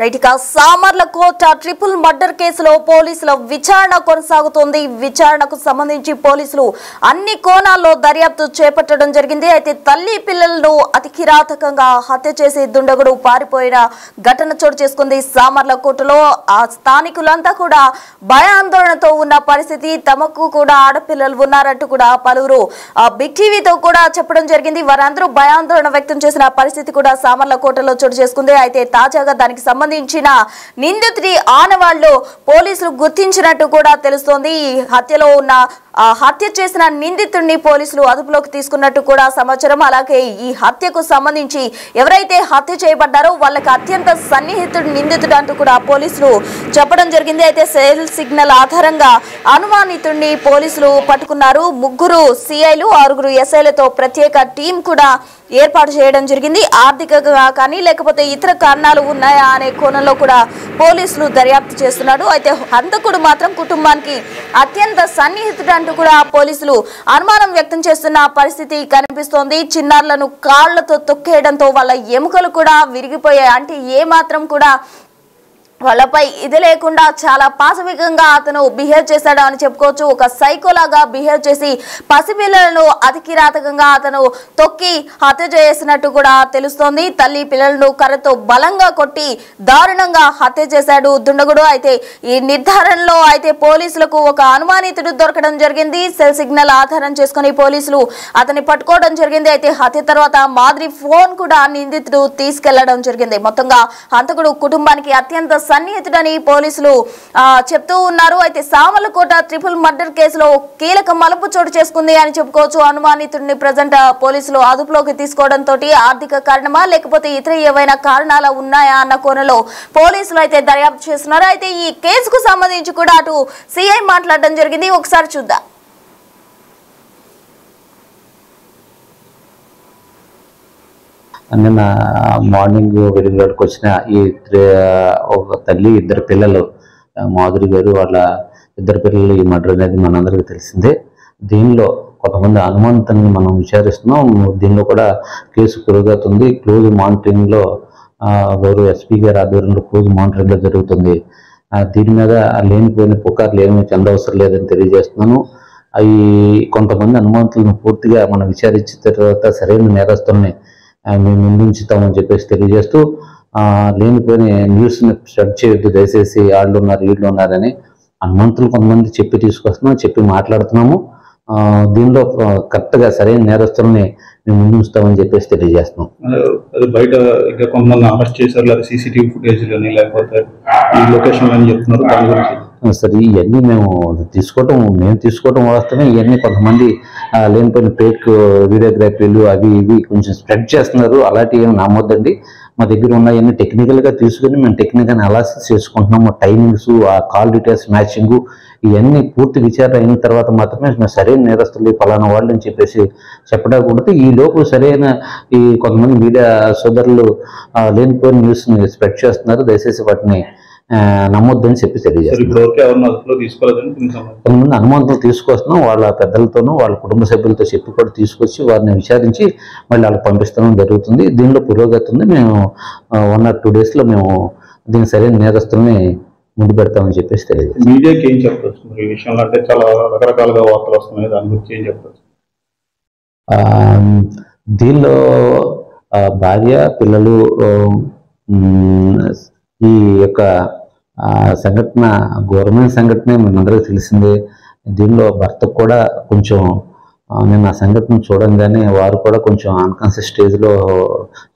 Right ఇక Samarlakota triple murder కేసులో పోలీసుల విచారణ కొనసాగుతోంది. విచారణకు సంబంధించి పోలీసులు అన్ని కోణాల్లో దర్యాప్తు చేపట్టడం జరిగింది. అయితే తల్లి పిల్లలను అతి కిరాతకంగా హత్య చేసి దుండగుడు పారిపోయిన ఘటన చోటు చేసుకుంది. సామర్లకోటలో ఆ స్థానికులంతా కూడా భయాందోళనతో ఉన్న పరిస్థితి. తమకు కూడా ఆడపిల్లలు ఉన్నారంటూ కూడా పలువురు బిగ్ టీవీతో కూడా చెప్పడం జరిగింది. వారందరూ భయాందోళన వ్యక్తం చేసిన పరిస్థితి కూడా సామర్లకోటలో చోటు చేసుకుంది. అయితే తాజాగా దానికి సంబంధించిన నిందితుడి ఆనవాళ్లు పోలీసులు గుర్తించినట్టు కూడా తెలుస్తోంది. ఈ హత్యలో ఉన్న హత్య చేసిన నిందితుడిని పోలీసులు అదుపులోకి తీసుకున్నట్టు కూడా సమాచారం. అలాగే ఈ హత్యకు సంబంధించి ఎవరైతే హత్య చేయబడ్డారో వాళ్ళకి అత్యంత సన్నిహితుడు నిందితుడు అంటూ కూడా పోలీసులు చెప్పడం జరిగింది. అయితే సెల్ సిగ్నల్ ఆధారంగా అనుమానితుడిని పోలీసులు పట్టుకున్నారు. 3 సిఐలు 6 ఎస్ఐలతో ప్రత్యేక టీం కూడా ఏర్పాటు చేయడం జరిగింది. ఆర్థికంగా కానీ లేకపోతే ఇతర కారణాలు ఉన్నాయా అనే కోణంలో కూడా పోలీసులు దర్యాప్తు చేస్తున్నారు. అయితే హంతకుడు మాత్రం కుటుంబానికి అత్యంత సన్నిహితుడు అంటూ కూడా పోలీసులు అనుమానం వ్యక్తం చేస్తున్న పరిస్థితి కనిపిస్తోంది. చిన్నారులను కాళ్లతో తొక్కేయడంతో వాళ్ళ ఎముకలు కూడా విరిగిపోయాయి. అంటే ఏ మాత్రం కూడా వాళ్ళపై ఇది లేకుండా చాలా పాశవికంగా అతను బిహేవ్ చేశాడు అని చెప్పుకోవచ్చు. ఒక సైకోలాగా బిహేవ్ చేసి పసిపిల్లలను అతి కిరాతకంగా అతను తొక్కి హత్య చేసినట్టు కూడా తెలుస్తోంది. తల్లి పిల్లలను కర్రతో బలంగా కొట్టి దారుణంగా హత్య చేశాడు దుండగుడు. అయితే ఈ నిర్ధారణలో అయితే పోలీసులకు ఒక అనుమానితుడు దొరకడం జరిగింది. సెల్ సిగ్నల్ ఆధారం చేసుకుని పోలీసులు అతన్ని పట్టుకోవడం జరిగింది. అయితే హత్య తర్వాత మాదిరి ఫోన్ కూడా నిందితుడు తీసుకెళ్లడం జరిగింది. మొత్తంగా హంతకుడు కుటుంబానికి అత్యంత సన్నిహితుడని పోలీసులు చెప్తూ ఉన్నారు. అయితే సామర్లకోట ట్రిపుల్ మర్డర్ కేసులో కీలక మలుపు చోటు చేసుకుంది అని చెప్పుకోవచ్చు. అనుమానితుడిని ప్రజెంట్ పోలీసులు అదుపులోకి తీసుకోవడంతో ఆర్థిక కారణమా లేకపోతే ఇతర ఏవైనా కారణాలు ఉన్నాయా అన్న కోణంలో పోలీసులు అయితే దర్యాప్తు చేస్తున్నారు. అయితే ఈ కేసుకు సంబంధించి కూడా అటు సిఐ మాట్లాడడం జరిగింది. ఒకసారి చూద్దాం. నిన్న మార్నింగ్ వెలుగులోకి వచ్చిన ఈ ఒక తల్లి 2 పిల్లలు మాధురి గారు వాళ్ళ 2 పిల్లలు ఈ మర్డర్ అనేది మనందరికీ తెలిసిందే. దీనిలో కొంతమంది అనుమానితులను మనం విచారిస్తున్నాం. దీనిలో కూడా కేసు పురోగతి ఉంది. క్లోజ్ మానిటరింగ్లో గౌరవ ఎస్పీ గారి ఆధ్వర్యంలో క్లోజ్ మానిటరింగ్లో జరుగుతుంది. దీని మీద లేనిపోయిన పుకార్లు ఏమీ చెందవసరం లేదని తెలియజేస్తున్నాను. అవి కొంతమంది అనుమానితులను పూర్తిగా మనం విచారించిన తర్వాత సరైన నేరస్తుల్ని మేము ముందుంచుతామని చెప్పేసి తెలియజేస్తూ లేనిపోయిన న్యూస్ని స్ప్రెడ్ చేయొద్దు దయచేసి. వాళ్ళు ఉన్నారు వీళ్ళు ఉన్నారని అనుమంతులు కొంతమంది చెప్పి తీసుకొస్తున్నాం, చెప్పి మాట్లాడుతున్నాము. దీనిలో కరెక్ట్గా సరైన నేరస్తుల్ని మేము ముందుంచుతామని చెప్పేసి తెలియజేస్తున్నాం. అది బయట ఇంకా కొంతమంది అరెస్ట్ చేశారు, లేదా సీసీటీవీ ఫుటేజ్ కానీ లేకపోతే ఈ లొకేషన్ అని చెప్తున్నారు. దాని గురించి సరే ఇవన్నీ మేము తీసుకోవటం వాస్తవమే. ఇవన్నీ కొంతమంది లేనిపోయిన ఫేక్ వీడియోగ్రఫీలు అవి ఇవి కొంచెం స్ప్రెడ్ చేస్తున్నారు. అలాంటివి ఏమి నమ్మొద్దండి. మా దగ్గర ఉన్నవన్నీ టెక్నికల్గా తీసుకుని మేము టెక్నికల్ అనాలిసిస్ చేసుకుంటున్నాము. టైమింగ్స్, ఆ కాల్ డీటెయిల్స్ మ్యాచింగ్ ఇవన్నీ పూర్తి విచారణ అయిన తర్వాత మాత్రమే మేము సరైన నేరస్తులు ఫలానా వాళ్ళు అని చెప్పేసి చెప్పకూడదు. ఈ లోపు సరైన ఈ కొంతమంది మీడియా సోదరులు లేనిపోయిన న్యూస్ని స్ప్రెడ్ చేస్తున్నారు. దయచేసి వాటిని నమ్మొద్దని చెప్పి తెలియజేస్తారు. కొంతమంది అనుమానాలు తీసుకొస్తున్నాం. వాళ్ళ పెద్దలతోనూ వాళ్ళ కుటుంబ సభ్యులతో చెప్పి కూడా తీసుకొచ్చి వారిని విచారించి మళ్ళీ వాళ్ళకి పంపిస్తడం జరుగుతుంది. దీనిలో పురోగతి ఉంది. మేము 1 or 2 డేస్లో మేము దీని సరైన నేరస్తుల్ని ముందు పెడతామని చెప్పేసి తెలియజేస్తాం. మీడియాకి ఏం చెప్పచ్చు ఈ విషయంలో? అంటే చాలా రకరకాలుగా వార్తలు వస్తున్నాయి, దాని గురించి ఏం చెప్పచ్చు? దీనిలో భార్య పిల్లలు ఈ యొక్క సంఘటన ఘోరమైన సంఘటనే మనందరికీ తెలిసిందే. దీనిలో భర్తకు కూడా కొంచెం నేను ఆ సంఘటన చూడంగానే వారు కూడా కొంచెం అన్కాన్షియస్ స్టేజ్లో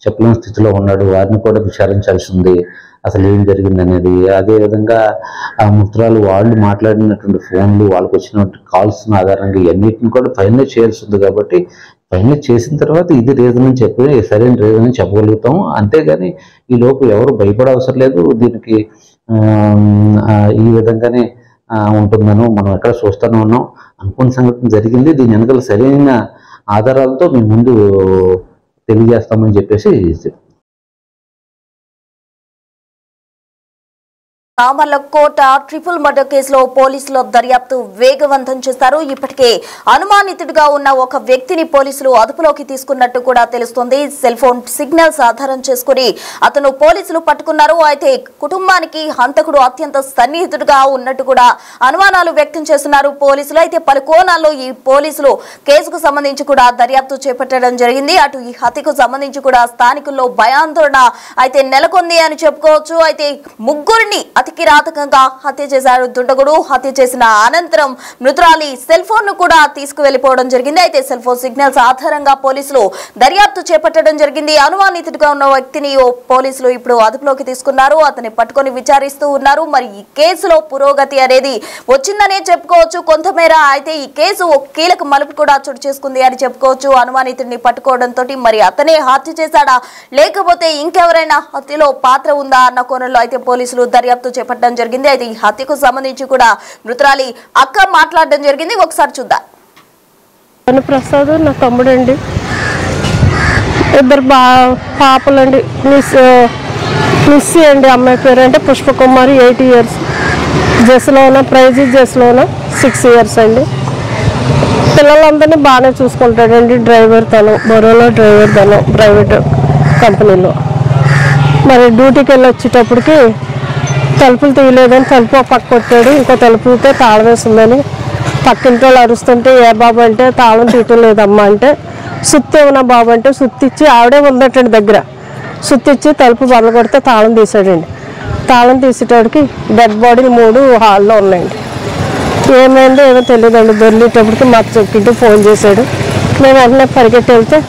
చెప్పలేని స్థితిలో ఉన్నాడు. వారిని కూడా విచారించాల్సి ఉంది అసలు ఏం జరిగింది అనేది. అదేవిధంగా ఆ మృతురాలు వాళ్ళు మాట్లాడినటువంటి ఫోన్లు, వాళ్ళకు వచ్చినటువంటి కాల్స్ ఆధారంగా ఇవన్నిటిని కూడా ఫైనల్ చేయాల్సి ఉంది. కాబట్టి ఫైనల్ చేసిన తర్వాత ఇది రీజన్ అని చెప్పి సరైన రీజన్ అని చెప్పగలుగుతాము. అంతేగాని ఈ లోపు ఎవరు భయపడే అవసరం లేదు. దీనికి ఈ విధంగానే ఉంటుందను మనం ఎక్కడ చూస్తూనే ఉన్నాం. అనుకున్న సంఘటన జరిగింది. దీని వెనకాల సరైన ఆధారాలతో మేము ముందు తెలియజేస్తామని చెప్పేసి రామల్లకోట ట్రిపుల్ మర్డర్ కేసులో పోలీసులు దర్యాప్తు వేగవంతం చేస్తారు. ఇప్పటికే అనుమానితుడిగా ఉన్న ఒక వ్యక్తిని పోలీసులు అదుపులోకి తీసుకున్నట్టు కూడా తెలుస్తోంది. సెల్ ఫోన్ సిగ్నల్స్ ఆధారం చేసుకుని అతను పోలీసులు పట్టుకున్నారు. అయితే కుటుంబానికి హంతకుడు అత్యంత సన్నిహితుడిగా ఉన్నట్టు కూడా అనుమానాలు వ్యక్తం చేస్తున్నారు పోలీసులు. అయితే పలు కోణాల్లో ఈ పోలీసులు కేసుకు సంబంధించి కూడా దర్యాప్తు చేపట్టడం జరిగింది. అటు ఈ హత్యకు సంబంధించి కూడా స్థానికుల్లో భయాందోళన అయితే నెలకొంది అని చెప్పుకోవచ్చు. అయితే ముగ్గురిని కిరాతకంగా హత్య చేశారు దుండగుడు. హత్య చేసిన అనంతరం మృతురాలి సెల్ ఫోన్ ను కూడా తీసుకువెళ్లిపోవడం జరిగింది. అయితే సెల్ ఫోన్ సిగ్నల్స్ ఆధారంగా పోలీసులు దర్యాప్తు చేపట్టడం జరిగింది. అనుమానితుడిగా ఉన్న వ్యక్తిని పోలీసులు ఇప్పుడు అదుపులోకి తీసుకున్నారు. అతన్ని పట్టుకొని విచారిస్తూ ఉన్నారు. మరి ఈ కేసులో పురోగతి అనేది వచ్చిందనే చెప్పుకోవచ్చు కొంతమేర. అయితే ఈ కేసు ఒక కీలక మలుపు కూడా చోటు చేసుకుంది అని చెప్పుకోవచ్చు. అనుమానితుడిని పట్టుకోవడంతో మరి అతనే హత్య చేశాడా లేకపోతే ఇంకెవరైనా హత్యలో పాత్ర ఉందా అన్న కోణంలో అయితే పోలీసులు దర్యాప్తు చేపట్టడం జరిగింది. అయితే ఈ హత్యకు సంబంధించి కూడా మృతురాలి అక్క మాట్లాడడం జరిగింది. ఒకసారి చూద్దాం. ప్రసాద్ నా తమ్ముడండి, ఇద్దరు పాపలండి. మిస్సీ అండి అమ్మాయి పేరు అంటే పుష్పకుమారి 8 years, జెస్లోన ప్రైజ్ జెస్లోన 6 years అండి. పిల్లలందరినీ బాగానే చూసుకుంటాడండి. డ్రైవర్ తను, బరోలో డ్రైవర్ తను ప్రైవేట్ కంపెనీలో. మరి డ్యూటీకి వెళ్ళి వచ్చేటప్పటికి తలుపులు తీయలేదని తలుపు పక్క కొట్టాడు. ఇంకో తలుపుతే తాళం వేసిందని పక్కింటి వాళ్ళు అరుస్తుంటే ఏ బాబు అంటే తాళం తీయటం లేదమ్మా అంటే సుత్తి ఏమన్నా బాబు అంటే సుత్తిచ్చి ఆవిడే ఉందటండి దగ్గర. సుత్తిచ్చి తలుపు బల్ల కొడితే తాళం తీసాడండి. తాళం తీసేటప్పటికి డెడ్ బాడీలు 3 హాల్లో ఉన్నాయండి. ఏమైందో ఏమో తెలియదండి. దొరికేటప్పటికి మా చెక్కింటి ఫోన్ చేశాడు. మేము వెంటనే పరిగెట్టి వెళ్తే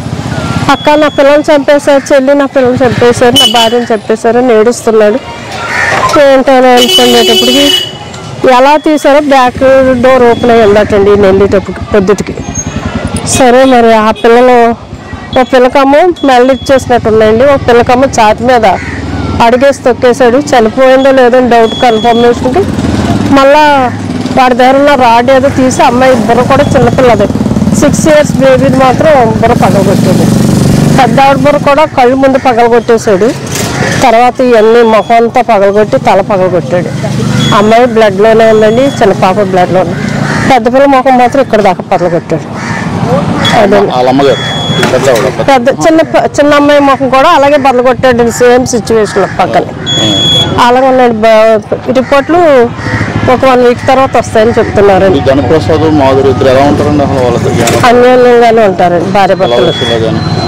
అక్క నా పిల్లల్ని చంపేశారు, చెల్లి నా పిల్లల్ని చంపేశారు, నా భార్యను చంపేశారు అని ఏడుస్తున్నాడు. ఏంటని అనుకునేటప్పటికి ఎలా తీసారో బ్యాక్ డోర్ ఓపెన్ అయ్యి ఉండటండి నేను వెళ్ళేటప్పటికి పొద్దుటికి. సరే మరి ఆ పిల్లలు ఒక పిల్లకమ్మ మెల్లు ఇచ్చేసినట్టున్నాయండి. ఒక పిల్లకమ్మ ఛాతి మీద అడిగేసి తొక్కేశాడు. చనిపోయిందో లేదో డౌట్ కన్ఫర్మేషన్కి మళ్ళా వాడి దగ్గర ఉన్న రాడ్ ఏదో తీసి అమ్మాయి బుర్ర కూడా చిన్నపిల్లది 6 years బేబీని మాత్రం బుర్ర పగలగొట్టాడు. పెద్ద ఆవిడ బుర్ర కూడా కళ్ళు ముందు పగలగొట్టేశాడు. తర్వాత ఇవన్నీ ముఖం అంతా పగలగొట్టి తల పగలగొట్టాడు. అమ్మాయి బ్లడ్లోనే ఉందండి, చిన్న పాప బ్లడ్లోనే. పెద్ద పిల్ల ముఖం మాత్రం ఇక్కడ దాకా పగలగొట్టాడు. అదే చిన్న అమ్మాయి ముఖం కూడా అలాగే బదలగొట్టాడు. సేమ్ సిచ్యువేషన్ పక్కన అలాగే ఉన్నాడు. రిపోర్ట్లు ఒక 1 week తర్వాత వస్తాయని చెప్తున్నారు. అన్యోన్యంగానే ఉంటారండి భార్య భర్తలు.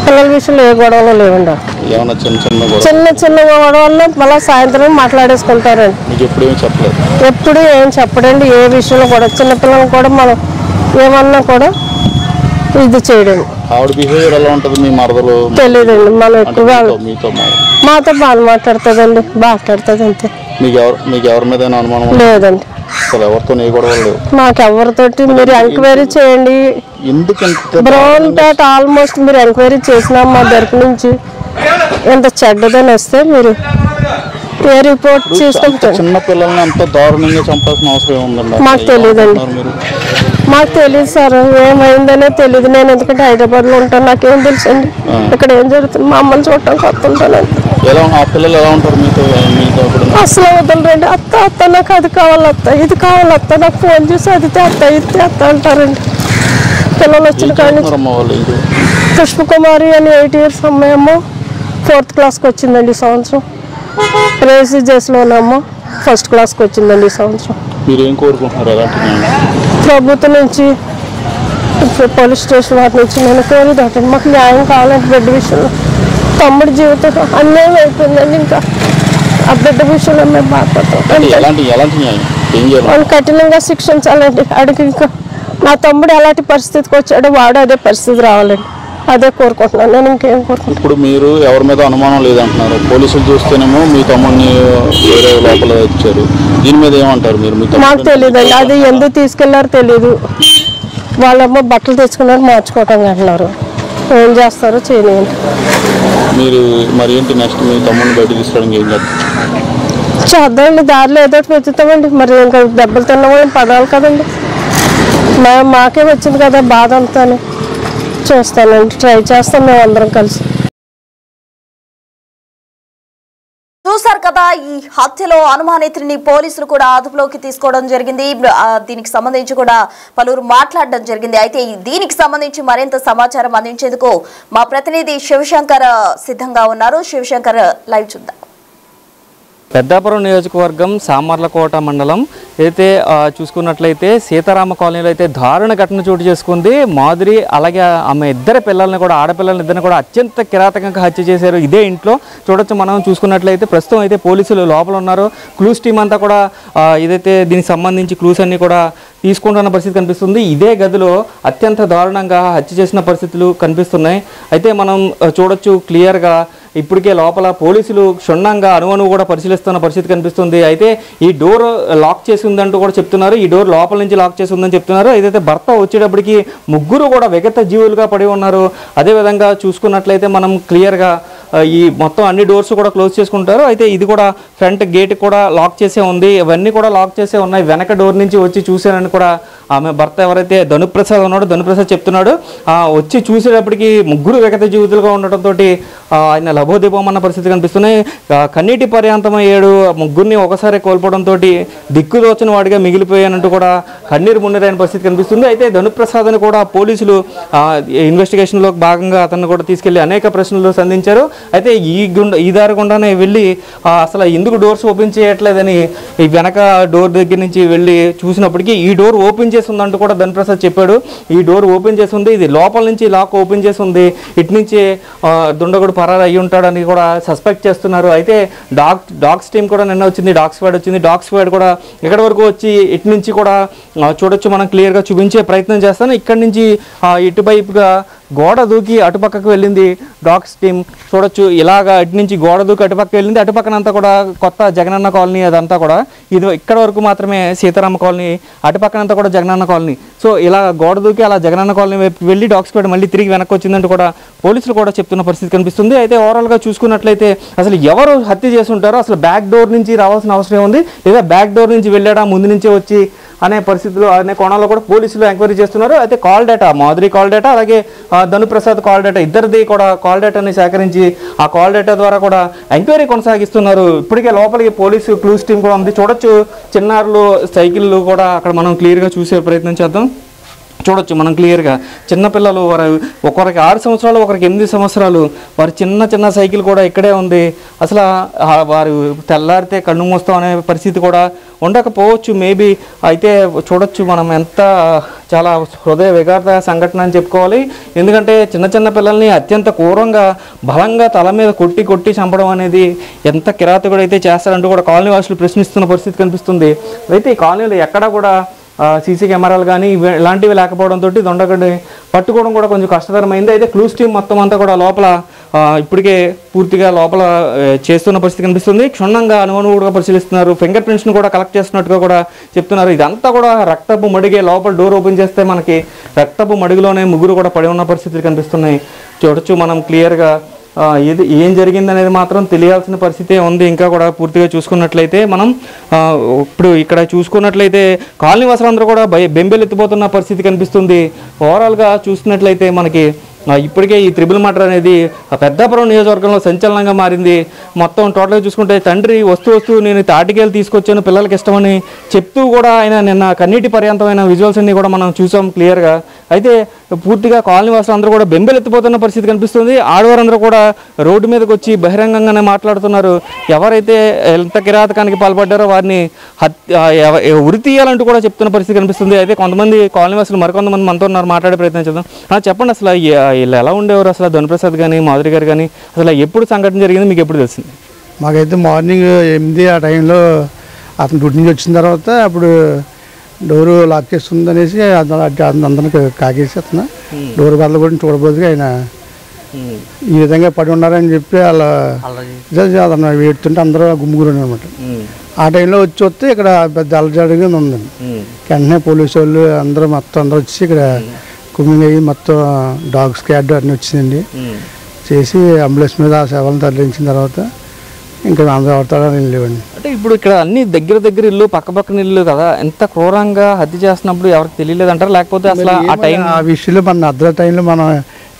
పిల్లల విషయంలో ఏ గొడవలు లేవండి. చిన్న చిన్న గొడవల్లో మళ్ళీ సాయంత్రం మాట్లాడేసుకుంటారండి. ఎప్పుడు ఏం చెప్పడండి. ఏ విషయంలో కూడా చిన్నపిల్లలు కూడా మనం ఏమన్నా కూడా ఇది చేయడం తెలియదండి. మనం ఎక్కువగా మాతో బాగా మాట్లాడుతుందండి, మాట్లాడుతుంది అంతే. లేదండి మాకెవరితోటి మీరు ఎంక్వైరీ చేయండి. బ్రౌన్ డాట్ ఆల్మోస్ట్ మీరు ఎంక్వైరీ చేసినా మా తరపు నుంచి ఎంత చెడ్డదని వస్తే మీరు ఏ రిపోర్ట్ చేసుకుంటారు. మాకు తెలియదండి, మాకు తెలియదు సార్. ఏమైందనే తెలియదు. నేను ఎందుకంటే హైదరాబాద్లో ఉంటాను, నాకేం తెలుసు అండి ఇక్కడ ఏం జరుగుతుంది. మా అమ్మని చూడటానికి వస్తుంటానండి. అసలు వదలరండి. అత్త అత్త నాకు అది కావాలి, అత్త ఇది కావాలి, అత్త నాకు ఫోన్ చేసి అది అత్త ఇది అత్త అంటారండి. పిల్లలు వచ్చిన కానీ పుష్పకుమారి అని 8 years అమ్మాయేమో 4th classకి వచ్చిందండి ఈ సంవత్సరం. ప్రైజ్ జెస్లోనేమో 1st classకి వచ్చిందండి ఈ సంవత్సరం. ప్రభుత్వం నుంచి పోలీస్ స్టేషన్ వాటి నుంచి నేను కోరేదాటండి. మాకు న్యాయం కావాలంటే బిడ్డ విషయంలో. తమ్ముడి జీవితం అన్యాయం అయిపోయిందండి. ఇంకా ఆ బిడ్డ విషయంలో మేము బాధపడతాం. వాళ్ళు కఠినంగా శిక్షించాలండి. అడిగి ఇంకా నా తమ్ముడు ఎలాంటి పరిస్థితికి వచ్చాడో వాడు అదే పరిస్థితి రావాలండి. అదే కోరుకుంటున్నాను నేను. ఇంకేం కోరుకుంటున్నాను. ఇప్పుడు మీరు ఎవరి మీద అనుమానం లేదంటున్నారు. పోలీసులు చూస్తేనేమో మీ తమ్ముడిని వేరే లోపల ఇచ్చారు. దీని మీద ఏమంటారు మీరు? మాకు తెలియదండి. అది ఎందుకు తీసుకెళ్లారో తెలీదు. వాళ్ళేమో బట్టలు తెచ్చుకున్నారు మార్చుకోవటం అంటున్నారు. ఏం చేస్తారో చేయలేండి. మీరు మరి ఏంటి నెక్స్ట్ మీ తమ్ముడిని బయట తీసుకోవడానికి ఏం చేస్తారు? చేద్దామండి. దారిలో ఏదో వెతుతామండి. మరి ఇంకా దెబ్బలు తిన్నవాళ్ళని పడాలి కదండి. మాకే వచ్చింది కదా బాధ అంతా. చూస్తానండి, ట్రై చేస్తాం మేము అందరం కలిసి. చూసారు కదా, ఈ హత్యలో అనుమానితుడిని పోలీసులు కూడా అదుపులోకి తీసుకోవడం జరిగింది. దీనికి సంబంధించి కూడా పలువురు మాట్లాడడం జరిగింది. అయితే దీనికి సంబంధించి మరింత సమాచారం అందించేందుకు మా ప్రతినిధి శివశంకర్ సిద్ధంగా ఉన్నారు. శివశంకర్, లైవ్ చూద్దాం. పెద్దాపురం నియోజకవర్గం సామర్లకోట మండలం అయితే చూసుకున్నట్లయితే సీతారామ కాలనీలో అయితే దారుణ ఘటన చోటు చేసుకుంది. మాధురి అలాగే ఆమె ఇద్దరు పిల్లల్ని కూడా, ఆడపిల్లల్ని ఇద్దరిని కూడా అత్యంత కిరాతకంగా హత్య చేశారు. ఇదే ఇంట్లో చూడొచ్చు మనం. చూసుకున్నట్లయితే ప్రస్తుతం అయితే పోలీసులు లోపల ఉన్నారు. క్లూస్ టీం అంతా కూడా ఏదైతే దీనికి సంబంధించి క్లూస్ అన్ని కూడా తీసుకుంటున్న పరిస్థితి కనిపిస్తుంది. ఇదే గదిలో అత్యంత దారుణంగా హత్య చేసిన పరిస్థితులు కనిపిస్తున్నాయి. అయితే మనం చూడొచ్చు క్లియర్గా ఇప్పటికే లోపల పోలీసులు క్షుణ్ణంగా అణువణువు కూడా పరిశీలిస్తున్న పరిస్థితి కనిపిస్తుంది. అయితే ఈ డోర్ లాక్ చేసి ఉందంటూ కూడా చెప్తున్నారు. ఈ డోర్ లోపల నుంచి లాక్ చేసి ఉందని చెప్తున్నారు. ఏదైతే భర్త వచ్చేటప్పటికి ముగ్గురు కూడా విగత జీవులుగా పడి ఉన్నారు. అదేవిధంగా చూసుకున్నట్లయితే మనం క్లియర్గా ఈ మొత్తం అన్ని డోర్స్ కూడా క్లోజ్ చేసుకుంటారు. అయితే ఇది కూడా ఫ్రంట్ గేట్ కూడా లాక్ చేసే ఉంది. ఇవన్నీ కూడా లాక్ చేసే ఉన్నాయి. వెనక డోర్ నుంచి వచ్చి చూశానని కూడా ఆమె భర్త ఎవరైతే ధనుప్రసాద్ ఉన్నాడో ధనుప్రసాద్ చెప్తున్నాడు. వచ్చి చూసేటప్పటికి ముగ్గురు విగత జీవితులుగా ఉండటంతో ఆయన లభోదీపం అన్న పరిస్థితి కనిపిస్తున్నాయి. కన్నీటి పర్యాంతమయ్యాడు. ముగ్గురిని ఒకసారి కోల్పోవడంతో దిక్కుదోచని వాడిగా మిగిలిపోయానంటూ కూడా కన్నీరు మున్నీరైన పరిస్థితి కనిపిస్తుంది. అయితే ధనుప్రసాద్ని కూడా పోలీసులు ఇన్వెస్టిగేషన్లో భాగంగా అతన్ని కూడా తీసుకెళ్లి అనేక ప్రశ్నలు సంధించారు. అయితే ఈ దారి గుండానే వెళ్ళి అసలు ఎందుకు డోర్స్ ఓపెన్ చేయట్లేదని ఈ వెనక డోర్ దగ్గర నుంచి వెళ్ళి చూసినప్పటికీ ఈ డోర్ ఓపెన్ చేసి ఉందంటూ కూడా ధనుప్రసాద్ చెప్పాడు. ఈ డోర్ ఓపెన్ చేసి ఉంది, ఇది లోపల నుంచి లాక్ ఓపెన్ చేసి ఉంది, ఇటు నుంచి దుండగుడు పరారు అయ్యి ఉంటాడని కూడా సస్పెక్ట్ చేస్తున్నారు. అయితే డాగ్స్ టీం కూడా నిన్న వచ్చింది, డాగ్ స్క్వాడ్ వచ్చింది. డాగ్ స్క్వాడ్ కూడా ఇక్కడి వరకు వచ్చి ఇటు నుంచి కూడా చూడొచ్చు. మనం క్లియర్గా చూపించే ప్రయత్నం చేస్తాను. ఇక్కడి నుంచి ఇటువైపుగా గోడ దూకి అటుపక్కకు వెళ్ళింది డాగ్స్ టీం. చూడొచ్చు ఇలాగా ఇటు నుంచి గోడ దూకి అటుపక్క వెళ్ళింది. అటుపక్కనంతా కూడా కొత్త జగనన్న కాలనీ, అదంతా కూడా ఇది ఇక్కడ వరకు మాత్రమే సీతారామ కాలనీ, అటుపక్కనంతా కూడా జగనన్న కాలనీ. సో ఇలా గోడ దూకి అలా జగనన్న కాలనీ వైపు వెళ్ళి డాగ్ స్క్వాడ్ మళ్ళీ తిరిగి వెనక్కి వచ్చిందంటూ కూడా పోలీసులు కూడా చెప్తున్న పరిస్థితి కనిపిస్తుంది. అయితే ఓవరాల్గా చూసుకున్నట్లయితే అసలు ఎవరు హత్య చేసి ఉంటారో, అసలు బ్యాక్ డోర్ నుంచి రావాల్సిన అవసరం ఉంది లేదా బ్యాక్ డోర్ నుంచి వెళ్ళాడా ముందు నుంచే వచ్చి అనే పరిస్థితులు అనే కోణాల్లో కూడా పోలీసులు ఎంక్వైరీ చేస్తున్నారు. అయితే call data, Madhuri call data అలాగే ధనుప్రసాద్ కాల్ డేటా, ఇద్దరిది కూడా కాల్ డేటాని సేకరించి ఆ కాల్ డేటా ద్వారా కూడా ఎంక్వైరీ కొనసాగిస్తున్నారు. ఇప్పటికే లోపలికి పోలీసు క్లూస్ టీం కూడా ఉంది. చూడొచ్చు చిన్నారులు సైకిళ్ళు కూడా అక్కడ మనం క్లియర్గా చూసే ప్రయత్నం చేద్దాం. చూడొచ్చు మనం క్లియర్గా చిన్నపిల్లలు, ఒకరికి 6 సంవత్సరాలు, ఒకరికి 8 సంవత్సరాలు, వారి చిన్న సైకిల్ కూడా ఇక్కడే ఉంది. అసలు వారు తెల్లారితే కన్ను మూస్తాం అనే పరిస్థితి కూడా ఉండకపోవచ్చు మేబీ. అయితే చూడొచ్చు మనం ఎంత చాలా హృదయ విఘాత సంఘటన అని చెప్పుకోవాలి. ఎందుకంటే చిన్న పిల్లల్ని అత్యంత క్రూరంగా బలంగా తల మీద కొట్టి చంపడం అనేది ఎంత కిరాతకుడు అయితే చేస్తారంటూ కూడా కాలనీ వాసులు ప్రశ్నిస్తున్న పరిస్థితి కనిపిస్తుంది. అయితే ఈ కాలనీలో ఎక్కడా కూడా సీసీ కెమెరాలు కానీ ఇలాంటివి లేకపోవడంతో దొండగడ్డి పట్టుకోవడం కూడా కొంచెం కష్టతరమైంది. అయితే క్లూస్ టీం మొత్తం అంతా కూడా లోపల ఇప్పటికే పూర్తిగా లోపల చేస్తున్న పరిస్థితి కనిపిస్తుంది. క్షుణ్ణంగా అణువణువుగా పరిశీలిస్తున్నారు. ఫింగర్ ప్రింట్స్ని కూడా కలెక్ట్ చేస్తున్నట్టుగా కూడా చెప్తున్నారు. ఇదంతా కూడా రక్తపు మడిగే, లోపల డోర్ ఓపెన్ చేస్తే మనకి రక్తపు మడుగులోనే ముగ్గురు కూడా పడి ఉన్న పరిస్థితులు కనిపిస్తున్నాయి. చూడొచ్చు మనం క్లియర్గా. ఇది ఏం జరిగింది అనేది మాత్రం తెలియాల్సిన పరిస్థితే ఉంది. ఇంకా కూడా పూర్తిగా చూసుకున్నట్లయితే మనం ఇప్పుడు ఇక్కడ చూసుకున్నట్లయితే కాలనీ వాసులందరూ కూడా బెంబెలెత్తిపోతున్న పరిస్థితి కనిపిస్తుంది. ఓవరాల్గా చూసినట్లయితే మనకి ఇప్పటికే ఈ త్రిబుల్ మర్డర్ అనేది పెద్దాపురం నియోజకవర్గంలో సంచలనంగా మారింది. మొత్తం టోటల్గా చూసుకుంటే తండ్రి వస్తూ నేను తాటికేలు తీసుకొచ్చాను పిల్లలకి ఇష్టమని చెప్తూ కూడా ఆయన నిన్న కన్నీటి పర్యంతమైన విజువల్స్ అన్ని కూడా మనం చూసాం క్లియర్గా. అయితే పూర్తిగా కాలనీ వాసులు అందరూ కూడా బెంబెలెత్తిపోతున్న పరిస్థితి కనిపిస్తుంది. ఆడవారందరూ కూడా రోడ్డు మీదకి వచ్చి బహిరంగంగానే మాట్లాడుతున్నారు. ఎవరైతే ఎంత కిరాతకానికి పాల్పడ్డారో వారిని ఉరి తీయాలంటూ కూడా చెప్తున్న పరిస్థితి కనిపిస్తుంది. అయితే కొంతమంది కాలనీ వాసులు మరికొంతమంది మనతో ఉన్నారు, మాట్లాడే ప్రయత్నం చేద్దాం. చెప్పండి, అసలు వీళ్ళు ఎలా ఉండేవారు? అసలు ధనుప్రసాద్ కానీ మాధురి గారు కానీ అసలు ఎప్పుడు సంఘటన జరిగింది, మీకు ఎప్పుడు తెలిసింది? మాకైతే మార్నింగ్ 8 ఆ టైంలో అతను డ్యూటీ నుంచి వచ్చిన తర్వాత అప్పుడు డోరు లాక్ చేస్తుంది అనేసి అందరిని కాకేసి అతను డోర్ బదులు కూడా చూడబోదుగా ఆయన ఈ విధంగా పడి ఉన్నారని చెప్పి వాళ్ళ అతను వేడుతుంటే అందరూ గుమ్ముగురు అనమాట. ఆ టైంలో వచ్చి వస్తే ఇక్కడ పెద్ద అలజడిగా ఉందండి. వెంటనే పోలీసు వాళ్ళు అందరూ వచ్చి ఇక్కడ కుమ్మింగ్ అయ్యి మొత్తం డాగ్ స్క్వాడ్ అన్నీ వచ్చిందండి. చేసి అంబులెన్స్ మీద ఆ సేవలను తరలించిన తర్వాత ఇంకా అందరూ అవుతాడని వెళ్ళేవండి. అంటే ఇప్పుడు ఇక్కడ అన్ని దగ్గర ఇల్లు, పక్కపక్కన ఇల్లు కదా, ఎంత క్రూరంగా హత్య చేస్తున్నప్పుడు ఎవరికి తెలియలేదు అంటారు? లేకపోతే అసలు ఆ విషయంలో మన అర్ధ టైంలో మనం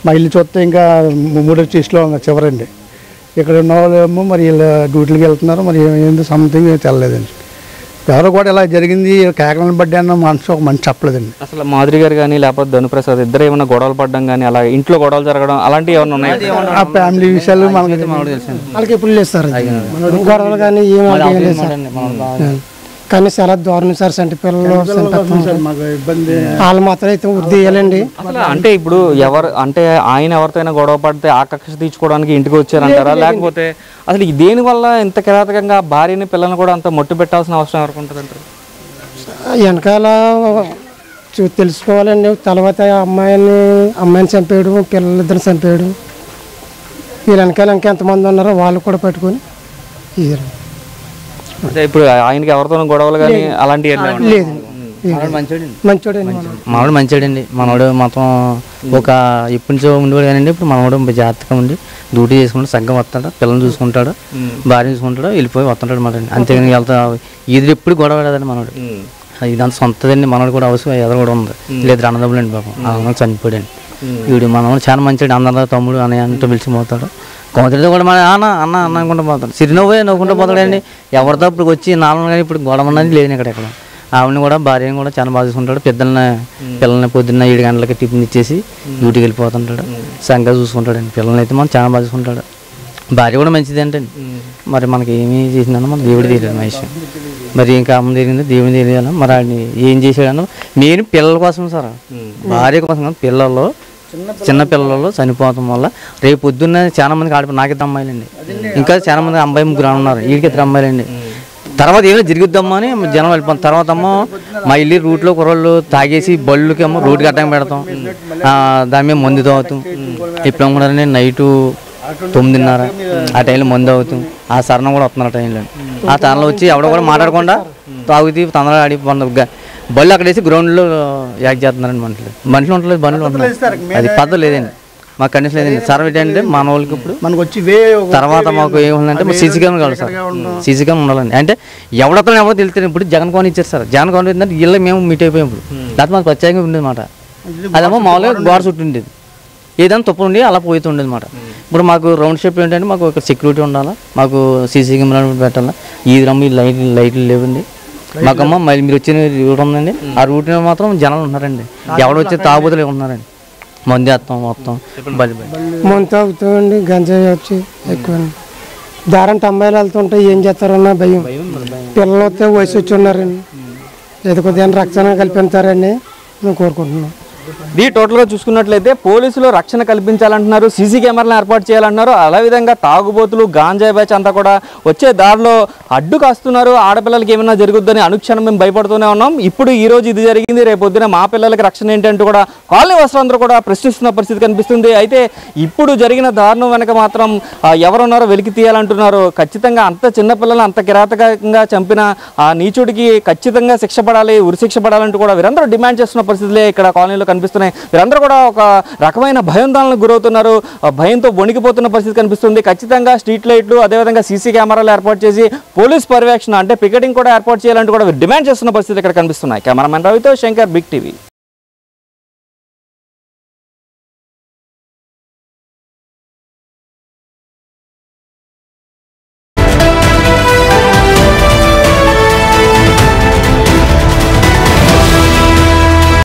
మా ఇల్లు చూస్తే ఇంకా 3వ చీస్లో ఉన్న చివరండి. ఇక్కడ ఉన్న వాళ్ళు ఏమో మరి వీళ్ళు డ్యూటీలకు వెళ్తున్నారు, మరి ఏంది సంథింగ్ తెల్లలేదండి. ఎవరు కూడా ఇలా జరిగింది కేకలను బట్టి అన్న ఒక మనిషి చెప్పలేదండి. అసలు మాధురి గారు కానీ లేకపోతే ధనుప్రసాద్ ఇద్దరు ఏమైనా గొడవలు పడడం కానీ అలా ఇంట్లో గొడవలు జరగడం అలాంటివి ఏమైనా ఉన్నాయి? ఆ ఫ్యామిలీ విషయాలు మనకి వాళ్ళకి ఎప్పుడు లేదు సార్, గొడవలు కానీ కానీ చాలా దారుణం సార్. సంటి పిల్లలు వాళ్ళు మాత్రం అయితే వృద్ధి చేయాలండి. అంటే ఇప్పుడు అంటే ఆయన ఎవరితోనైనా గొడవ పడితే ఆ కక్ష తీర్చుకోవడానికి ఇంటికి వచ్చారంటారా, లేకపోతే అసలు దేనివల్ల ఇంత కిరాతకంగా భార్యని పిల్లల్ని కూడా అంత మొట్టు పెట్టాల్సిన అవసరం ఎవరికి ఉంటుంది అంటారు? వెనకాల తెలుసుకోవాలండి. తర్వాత అమ్మాయిని చంపేయడం, పిల్లలిద్దరిని చంపేయడం, వీళ్ళ వెనకాల ఇంకెంతమంది ఉన్నారో వాళ్ళు కూడా పట్టుకొని ఇయ్యారు. అంటే ఇప్పుడు ఆయనకి ఎవరితోనూ గొడవలు కానీ అలాంటివి లేదు. మనోడు మంచోడండి. మనోడు మొత్తం ఒక ఎప్పటి నుంచో ఉండేవాడు కానండి. ఇప్పుడు మనోడు జాగ్రత్తగా ఉండి డ్యూటీ చేసుకుంటాడు, సగ్గం వస్తాడు, పిల్లల్ని చూసుకుంటాడు, భార్య చూసుకుంటాడు, వెళ్ళిపోయి వస్తుంటాడు అన్నమాట అండి. అంతేగాని వెళ్తా ఇది ఎప్పుడు గొడవ పడదండి మనోడు. ఇదంతా సొంతదండి. మనోడు కూడా అవసరం ఎదురు కూడా ఉంది. లేదు అన్నదమ్ములు అండి పాపం, అన్న చనిపోయాడండి. వీడు మనోడు చాలా మంచివాడు. అందరూ తమ్ముడు అన్నయ్య అంటూ పిలిచిపోతాడు. కొందరితో కూడా మన అన్న అన్న అన్న అనుకుంటూ పోతాడు. సిరినవ్వే నవ్వుకుంటూ పోతాడండి. ఎవరితో ఇప్పుడు వచ్చి నాలుగు కానీ ఇప్పుడు గొడవ ఉన్నది లేదు ఇక్కడ. ఆవిడని కూడా భార్యని కూడా చాలా బాగా చూసుకుంటాడు. పిల్లల్ని పొద్దున్న 7 గంటలకి టిఫిన్ ఇచ్చేసి డ్యూటీకి వెళ్ళిపోతుంటాడు. సంఘంగా చూసుకుంటాడండి. పిల్లల్ని అయితే మనం చాలా బాగా చూసుకుంటాడు. భార్య కూడా మంచిది ఏంటండి. మరి మనకి ఏమి చేసిందన్న మన దేవుడు తెలియదు మా విషయం. మరి ఇంకా అమ్మ తెలియదు, దేవుని తెలియాలి. మరి ఆయన ఏం చేశాడన్న మెయిన్ పిల్లల కోసం సార్, భార్య కోసం కాదు. పిల్లలు చిన్న పిల్లలు చనిపోవడం వల్ల రేపు పొద్దున్న చాలా మందికి ఆడిపోయి నాకిద్దరు అమ్మాయిలండి, ఇంకా చాలా మంది అమ్మాయి ముగ్గురు ఉన్నారు, వీడికి 2 అమ్మాయిలండి. తర్వాత ఏమైనా జరిగిద్దామా అని జనం వెళ్ళిపోతాం. తర్వాత మా ఇల్లు రూట్లో కుర్రోళ్ళు తాగేసి బళ్ళుకి రోడ్డుకి అడ్డం పెడతాం, దాని మీద మందు తాగుతాం. ఇప్పుడు అమ్ముకుంటారండి నైటు 9:30 ఆ టైంలో మందు అవుతాం. ఆ సరణం కూడా వస్తున్నారు ఆ టైంలో. ఆ తనలో వచ్చి ఎవడో కూడా మాట్లాడకుండా తాగుతీ తొందరగా ఆడి బళ్ళు అక్కడ వేసి గ్రౌండ్లో యాక్ చేస్తున్నారండి. మనుషులు ఉండలేదు, బండ్లు ఉంటున్నారు. అది పద్ధతి లేదండి, మాకు కండిషన్ లేదండి. సార్ ఏంటంటే మన వాళ్ళకి ఇప్పుడు మనకు వచ్చి తర్వాత మాకు ఏముందంటే సీసీ కెమెరా కావాలి సార్. సీసీ కెమెరా ఉండాలండి. అంటే ఎవడో తెలుస్తుంది. ఇప్పుడు జగన్ కోన్ ఇచ్చారు సార్. జగన్ కోన్ ఏంటంటే వీళ్ళ మేము మీట్ అయిపోయాం. ఇప్పుడు లేకపోతే మాకు ప్రత్యేకంగా ఉండేది మాట. అదేమో మామూలుగా గోడ చుట్టూ ఉండేది, ఏదైనా తప్పు ఉండి అలా పోతుండేది మాట. ఇప్పుడు మాకు రౌండ్ షేప్ ఏంటంటే మాకు ఒక సెక్యూరిటీ ఉండాలా, మాకు సీసీ కెమెరా పెట్టాలా. ఈ రమ్మ లైట్లు లేవండి మాకమ్మ. మళ్ళీ మీరు వచ్చిన రూట్ ఉందండి, ఆ రూట్ మాత్రం జనాలు ఉన్నారండి. ఎవరు వచ్చి తాగుబోతులు ఉన్నారండి. మందు వేస్తాం మొత్తం మందు తాగుతామండి. గంజాయి వచ్చి ఎక్కువ దారంటే అమ్మాయిలు వెళ్తుంటే ఏం చేస్తారన్న భయం. పిల్లలు వస్తే వయసు వచ్చి ఉన్నారండి. ఏదో కొద్దిగా రక్షణ కల్పిస్తారని మేము కోరుకుంటున్నాం. ఈ టోటల్గా చూసుకున్నట్లయితే పోలీసులు రక్షణ కల్పించాలంటున్నారు, సీసీ కెమెరాలను ఏర్పాటు చేయాలంటున్నారు. అదేవిధంగా తాగుబోతులు గాంజాయి బ్యాచ్ అంతా కూడా వచ్చే దారిలో అడ్డు కాస్తున్నారు. ఆడపిల్లలకి ఏమైనా జరుగుద్దని అనుక్షణం మేము భయపడుతూనే ఉన్నాం. ఇప్పుడు ఈ రోజు ఇది జరిగింది, రేపు పొద్దున మా పిల్లలకి రక్షణ ఏంటంటూ కూడా కాలనీ వస్తులందరూ కూడా ప్రశ్నిస్తున్న పరిస్థితి కనిపిస్తుంది. అయితే ఇప్పుడు జరిగిన దారుణం వెనక మాత్రం ఎవరున్నారో వెలికి తీయాలంటున్నారు. ఖచ్చితంగా అంత చిన్నపిల్లలు అంత కిరాతకంగా చంపిన ఆ నీచుడికి ఖచ్చితంగా శిక్ష పడాలి, ఉరిశిక్ష పడాలంటూ కూడా వీరందరూ డిమాండ్ చేస్తున్న పరిస్థితులే ఇక్కడ కాలనీలో కనిపిస్తున్నాయి. వీరందరూ కూడా ఒక రకమైన భయాందోళనకు గురవుతున్నారు, భయంతో వణికిపోతున్న పరిస్థితి కనిపిస్తుంది. ఖచ్చితంగా స్ట్రీట్ లైట్లు అదేవిధంగా సీసీ కెమెరాలు ఏర్పాటు చేసి పోలీస్ పర్యవేక్షణ అంటే పికెటింగ్ కూడా ఏర్పాటు చేయాలంటూ కూడా డిమాండ్ చేస్తున్న పరిస్థితి ఇక్కడ కనిపిస్తున్నాయి. కెమెరామెన్ రవితో శంకర్, బిగ్ టీవీ.